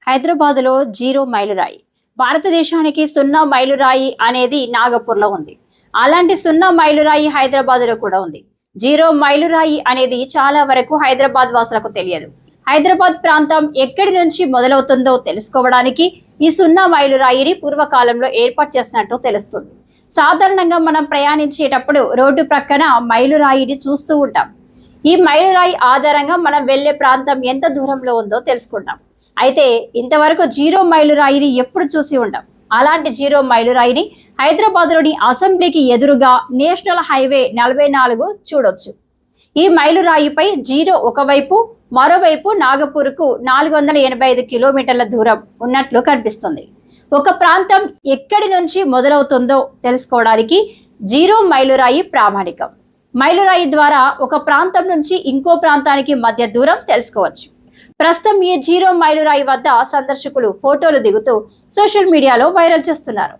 హైదరాబాద్లో జీరో మైలురాయి. భారతదేశానికి సున్నా మైలురాయి అనేది నాగపూర్లో ఉంది. అలాంటి సున్నా మైలురాయి హైదరాబాద్లో కూడా ఉంది. జీరో మైలురాయి అనేది చాలా వరకు హైదరాబాద్ వాసులకు తెలియదు. హైదరాబాద్ ప్రాంతం ఎక్కడి నుంచి మొదలవుతుందో తెలుసుకోవడానికి ఈ సున్నా మైలురాయిని పూర్వకాలంలో ఏర్పాటు చేసినట్టు తెలుస్తుంది. సాధారణంగా మనం ప్రయాణించేటప్పుడు రోడ్డు ప్రక్కన మైలురాయిని చూస్తూ ఉంటాం. ఈ మైలురాయి ఆధారంగా మనం వెళ్లే ప్రాంతం ఎంత దూరంలో ఉందో తెలుసుకుంటాం. అయితే ఇంతవరకు జీరో మైలురాయిని ఎప్పుడు చూసి ఉండం. అలాంటి జీరో మైలురాయిని హైదరాబాద్లోని అసెంబ్లీకి ఎదురుగా నేషనల్ హైవే 44 చూడొచ్చు. ఈ మైలురాయిపై జీరో ఒకవైపు, మరోవైపు నాగపూర్కు 485 కిలోమీటర్ల దూరం ఉన్నట్లు కనిపిస్తుంది. ఒక ప్రాంతం ఎక్కడి నుంచి మొదలవుతుందో తెలుసుకోవడానికి జీరో మైలురాయి ప్రామాణికం. మైలురాయి ద్వారా ఒక ప్రాంతం నుంచి ఇంకో ప్రాంతానికి మధ్య దూరం తెలుసుకోవచ్చు. ప్రస్తుతం ఈ జీరో మైలురాయి వద్ద సందర్శకులు ఫోటోలు దిగుతూ సోషల్ మీడియాలో వైరల్ చేస్తున్నారు.